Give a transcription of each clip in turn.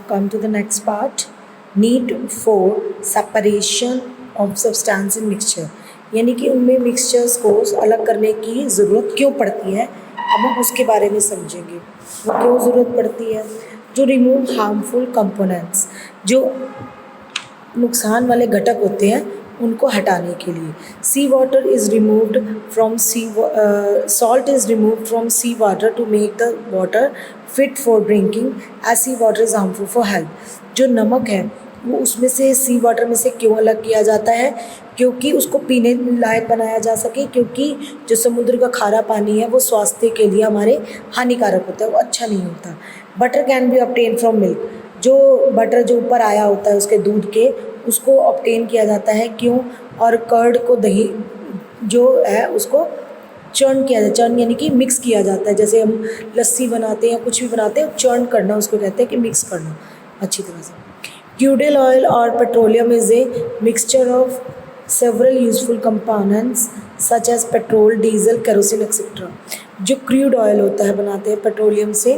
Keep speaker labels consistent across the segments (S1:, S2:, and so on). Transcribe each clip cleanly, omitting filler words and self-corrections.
S1: come to the next part. Need for separation of substance in mixture, यानी कि उनमें mixtures को अलग करने की ज़रूरत क्यों पड़ती है, अब हम उसके बारे में समझेंगे। वो क्यों ज़रूरत पड़ती है? टू रिमूव हार्मफुल कंपोनेंट्स, जो नुकसान वाले घटक होते हैं उनको हटाने के लिए। Sea water is removed from salt is removed from sea water to make the water fit for drinking as sea water is harmful for health. जो नमक है वो उसमें से सी वाटर में से क्यों अलग किया जाता है? क्योंकि उसको पीने लायक बनाया जा सके, क्योंकि जो समुद्र का खारा पानी है वो स्वास्थ्य के लिए हमारे हानिकारक होता है, वो अच्छा नहीं होता। Butter can be obtain from milk, जो बटर जो ऊपर आया होता है उसके दूध के, उसको ऑब्टेन किया जाता है क्यों? और कर्ड को दही जो है उसको चर्न किया जाता है, चर्न यानी कि मिक्स किया जाता है। जैसे हम लस्सी बनाते हैं या कुछ भी बनाते हैं, चर्न करना उसको कहते हैं कि मिक्स करना अच्छी तरह से। क्रूड ऑयल और petroleum is a mixture of several useful components such as petrol, diesel, kerosene etcetera. जो क्रूड ऑयल होता है बनाते हैं पेट्रोलियम से,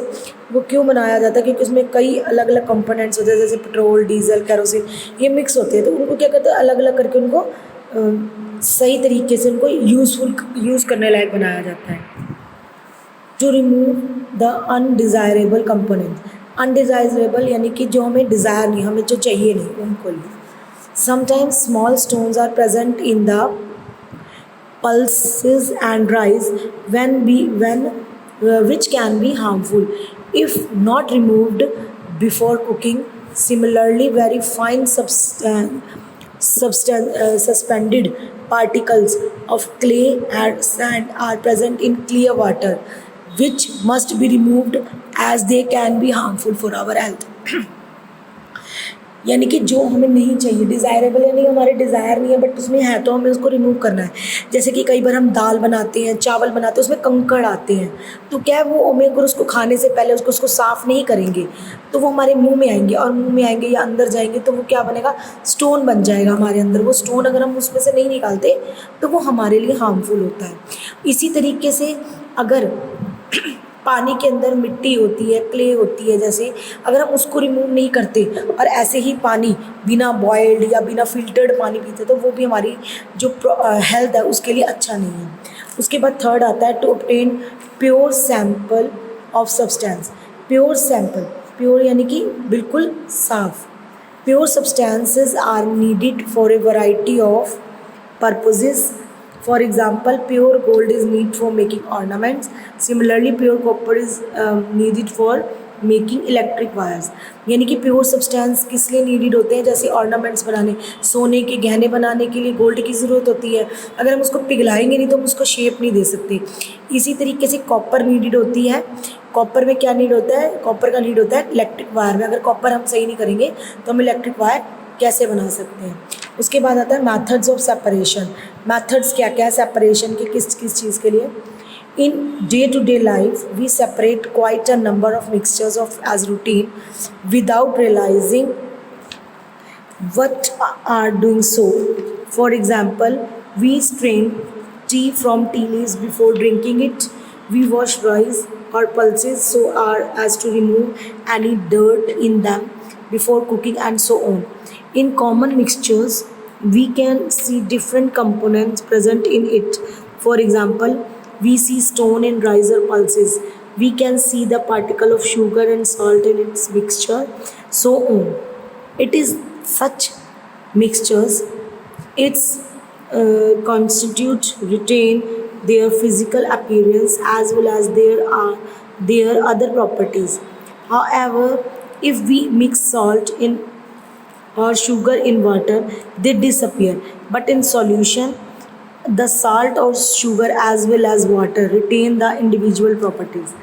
S1: वो क्यों बनाया जाता है? क्योंकि उसमें कई अलग अलग कंपोनेंट्स होते हैं, जैसे पेट्रोल, डीजल, केरोसिन, ये मिक्स होते हैं। तो उनको क्या कहते हैं, अलग अलग करके उनको सही तरीके से उनको यूज़ करने लायक बनाया जाता है। To remove the undesirable component, undesirable यानी कि जो हमें डिज़ायर नहीं, हमें जो चाहिए नहीं, उनको लिए। Sometimes small stones are present in the pulses and rice which can be harmful if not removed before cooking. Similarly, very fine suspended particles of clay and sand are present in clear water, which must be removed as they can be harmful for our health. यानी कि जो हमें नहीं चाहिए, desirable है, नहीं हमारे desire नहीं है, बट उसमें है तो हमें उसको रिमूव करना है। जैसे कि कई बार हम दाल बनाते हैं, चावल बनाते हैं, उसमें कंकड़ आते हैं, तो क्या है वो हमें अगर उसको खाने से पहले उसको साफ़ नहीं करेंगे तो वो हमारे मुंह में आएंगे, और मुंह में आएंगे या अंदर जाएंगे तो वो क्या बनेगा, स्टोन बन जाएगा हमारे अंदर। वो स्टोन अगर हम उसमें से नहीं निकालते तो वो हमारे लिए हार्मफुल होता है। इसी तरीके से अगर पानी के अंदर मिट्टी होती है, क्ले होती है, जैसे अगर हम उसको रिमूव नहीं करते और ऐसे ही पानी बिना बॉयल्ड या बिना फिल्टर्ड पानी पीते तो वो भी हमारी जो हेल्थ है उसके लिए अच्छा नहीं है। उसके बाद थर्ड आता है to obtain pure sample of substance. Pure sample, pure यानी कि बिल्कुल साफ। Pure substances are needed for a variety of purposes. For example, pure gold is needed for making ornaments. Similarly, pure copper is needed for making electric wires. यानी कि pure substance किस लिए needed होते हैं? जैसे ऑर्नामेंट्स बनाने, सोने के गहने बनाने के लिए गोल्ड की ज़रूरत होती है। अगर हम उसको पिघलाएंगे नहीं तो हम उसको शेप नहीं दे सकते। इसी तरीके से कॉपर नीडेड होती है। कॉपर में क्या नीड होता है? कॉपर का नीड होता है इलेक्ट्रिक वायर में। अगर कॉपर हम सही नहीं करेंगे तो हम इलेक्ट्रिक वायर कैसे बना सकते हैं? उसके बाद आता है मैथड्स ऑफ सेपरेशन। मैथड्स क्या क्या है सेपरेशन के, किस किस चीज़ के लिए? In day to day life we separate quite a number of mixtures of as routine without realizing what are doing so. For example, we strain tea from tea leaves before drinking it. We wash rice or pulses so as to remove any dirt in them before cooking and so on. In common mixtures, we can see different components present in it. For example, we see stone in rice or pulses. We can see the particle of sugar and salt in its mixture, so on. It is such mixtures, its constitute retain their physical appearance as well as their other properties. However, if we mix salt in or sugar in water, they disappear. But in solution, the salt or sugar as well as water retain the individual properties.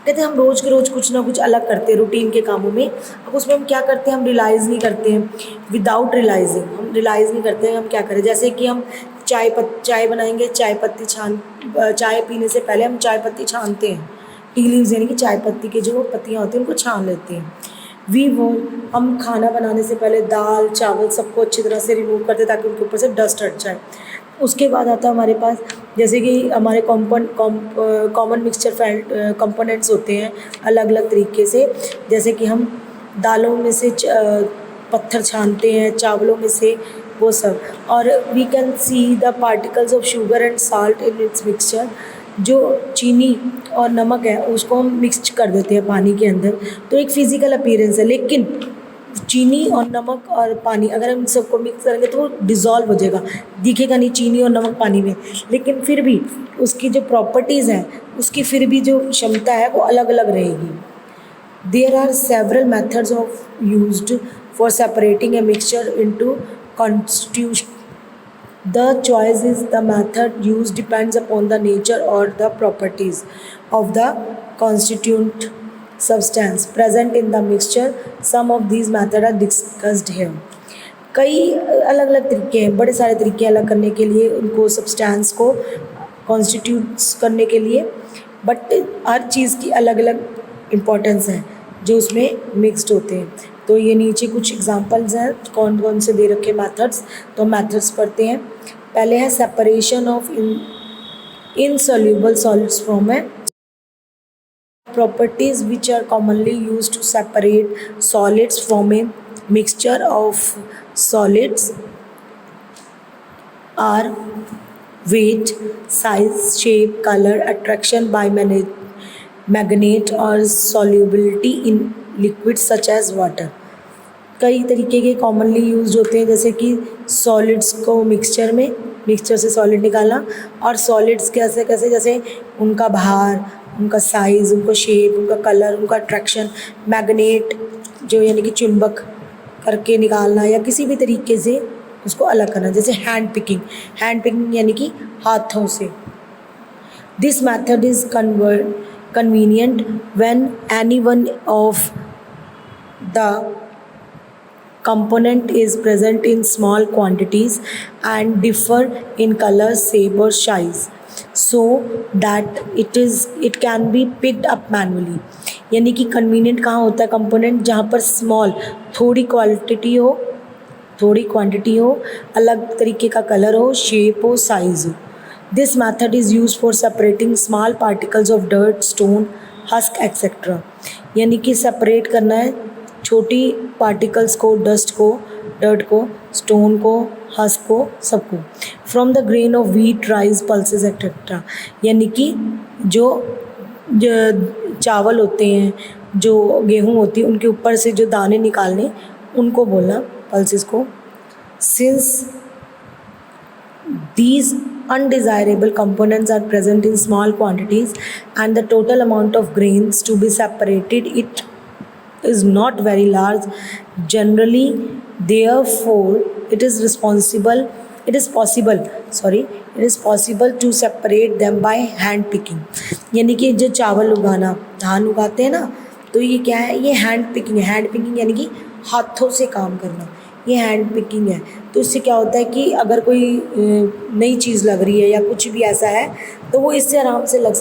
S1: कहते हैं हम रोज़ के रोज़ कुछ ना कुछ अलग करते हैं रूटीन के कामों में। अब उसमें हम क्या करते हैं, हम रियलाइज़ नहीं करते हैं। विदाउट रियलाइजिंग हम रियलाइज़ नहीं करते हैं हम क्या करें। जैसे कि हम चाय बनाएंगे, चाय पीने से पहले हम चाय पत्ती छानते हैं। टी लीव्स यानी कि चाय पत्ती के जो पत्तियाँ होती हैं उनको छान लेते हैं। हम खाना बनाने से पहले दाल चावल सबको अच्छी तरह से रिमूव करते हैं ताकि उनके ऊपर से डस्ट हट जाए। उसके बाद आता है हमारे पास जैसे कि हमारे कॉमन मिक्सचर कंपोनेंट्स होते हैं अलग अलग तरीके से। जैसे कि हम दालों में से पत्थर छानते हैं, चावलों में से, वो सब। और we can see the particles of sugar and salt in its mixture. जो चीनी और नमक है उसको हम मिक्स कर देते हैं पानी के अंदर, तो एक फिज़िकल अपीयरेंस है। लेकिन चीनी और नमक और पानी अगर हम सबको मिक्स करेंगे तो वो डिज़ोल्व हो जाएगा, दिखेगा नहीं चीनी और नमक पानी में, लेकिन फिर भी उसकी जो प्रॉपर्टीज़ हैं, उसकी फिर भी जो क्षमता है वो अलग अलग रहेगी। There are several methods of used for separating a mixture into constituent. The choice is the method used depends upon the nature or the properties of the constituent substance present in the mixture. Some of these methods are discussed here. कई अलग अलग तरीके हैं, बड़े सारे तरीके अलग करने के लिए, उनको सब्सटेंस को कॉन्स्टिट्यूट्स करने के लिए, बट हर चीज़ की अलग अलग इम्पोर्टेंस है जो उसमें मिक्स्ड होते हैं। तो ये नीचे कुछ एग्जांपल्स हैं कौन कौन से दे रखे मेथड्स, तो मेथड्स पढ़ते हैं। पहले है separation of insoluble solids from A properties which are commonly used to separate solids from a mixture of solids are weight, size, shape, color, attraction by magnet or solubility in liquids such as water. कई तरीके के commonly use होते हैं, जैसे कि solids को mixture से solid निकालना, और सॉलिड्स कैसे कैसे, जैसे उनका भार, उनका साइज़, उनका शेप, उनका कलर, उनका अट्रैक्शन, मैग्नेट जो यानी कि चुंबक करके निकालना, या किसी भी तरीके से उसको अलग करना, जैसे हैंड पिकिंग यानी कि हाथों से। This method is convenient when any one of the component is present in small quantities and differ in color, shape or size, so that it can be picked up manually. यानी कि convenient कहाँ होता है component, जहाँ पर small थोड़ी quantity हो, अलग तरीके का कलर हो, शेप हो, साइज हो। This method is use for separating small particles of dirt, stone, husk etcetera. यानी कि सेपरेट करना है छोटी पार्टिकल्स को, डस्ट को, डर्ट को, स्टोन को, हस्क को, सबको, from the grain of wheat, rice, pulses etcetera. यानी कि जो चावल होते हैं, जो गेहूँ होती है, उनके ऊपर से जो दाने निकालने, उनको बोलना पल्सेस को। Since these undesirable components are present in small quantities and the total amount of grains to be separated it is not very large generally, therefore it is possible to separate them by hand picking. यानी कि जो चावल उगाना, धान उगाते हैं ना, तो ये क्या है, ये हैंड पिकिंग यानी कि हाथों से काम करना, ये हैंड पिकिंग है। तो इससे क्या होता है कि अगर कोई नई चीज़ लग रही है या कुछ भी ऐसा है, तो वो इससे आराम से लगा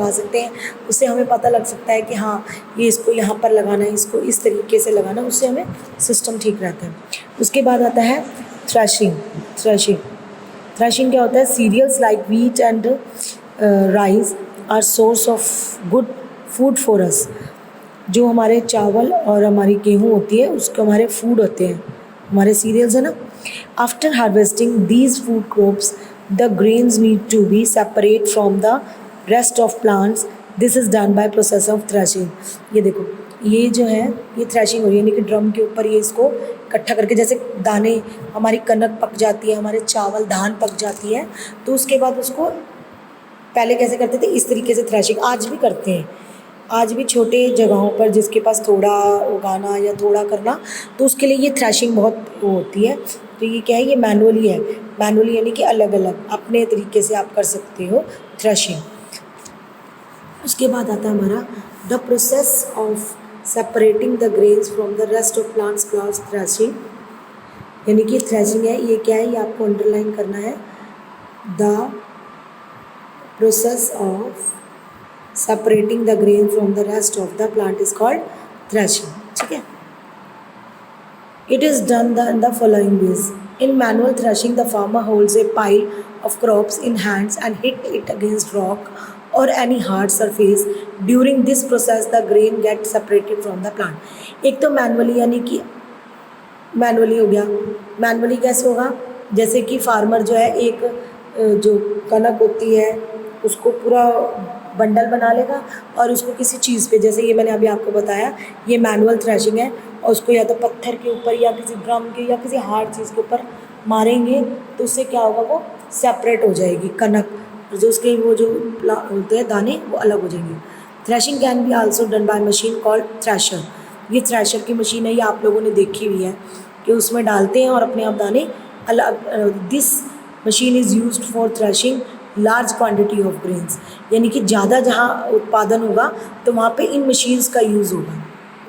S1: सकते हैं, उससे हमें पता लग सकता है कि हाँ ये इसको यहाँ पर लगाना है, इसको इस तरीके से लगाना, उससे हमें सिस्टम ठीक रहता है। उसके बाद आता है थ्रेशिंग क्या होता है, cereals like wheat and rice are source of good food for us. जो हमारे चावल और हमारी गेहूँ होती है, उसके हमारे फूड होते हैं, हमारे सीरियल्स है ना। After harvesting these food crops the grains need to be separate from the rest of plants. This is done by process of threshing. ये देखो, ये जो है ये थ्रेशिंग हो रही है, यानी कि ड्रम के ऊपर ये इसको इकट्ठा करके, जैसे दाने, हमारी कनक पक जाती है, हमारे चावल धान पक जाती है, तो उसके बाद उसको पहले कैसे करते थे, इस तरीके से थ्रेशिंग आज भी करते हैं। आज भी छोटे जगहों पर जिसके पास थोड़ा उगाना या थोड़ा करना, तो उसके लिए ये थ्रेशिंग बहुत होती है। तो ये क्या है, ये मैनुअली है, मैनुअली यानी कि अलग अलग अपने तरीके से आप कर सकते हो थ्रेशिंग। उसके बाद आता है हमारा the process of separating the grains from the rest of plants class threshing. यानी कि थ्रेशिंग है, ये क्या है, ये आपको अंडरलाइन करना है। The process of separating the grain from the rest of the plant is called threshing. ठीक है, it is done in the following ways. In manual threshing, the farmer holds a pile of crops in hands and hit it against rock or any hard surface. During this process the grain get separated from the plant. एक तो manually यानी कि manually हो गया। Manually कैसे होगा, जैसे कि फार्मर जो है एक जो कनक होती है उसको पूरा बंडल बना लेगा और उसको किसी चीज़ पे, जैसे ये मैंने अभी आपको बताया ये मैनुअल थ्रेशिंग है, और उसको या तो पत्थर के ऊपर या किसी ड्रम के या किसी हार्ड चीज़ के ऊपर मारेंगे तो उससे क्या होगा, वो सेपरेट हो जाएगी कनक, और जो उसके वो जो होते हैं दाने वो अलग हो जाएंगे। Threshing can be also done by machine called thresher. ये थ्रेशर की मशीन है, ये आप लोगों ने देखी हुई है कि उसमें डालते हैं और अपने आप दाने अलग। This machine is used for threshing large quantity of grains, यानी कि ज़्यादा जहाँ उत्पादन होगा तो वहाँ पे इन मशीन्स का यूज़ होगा।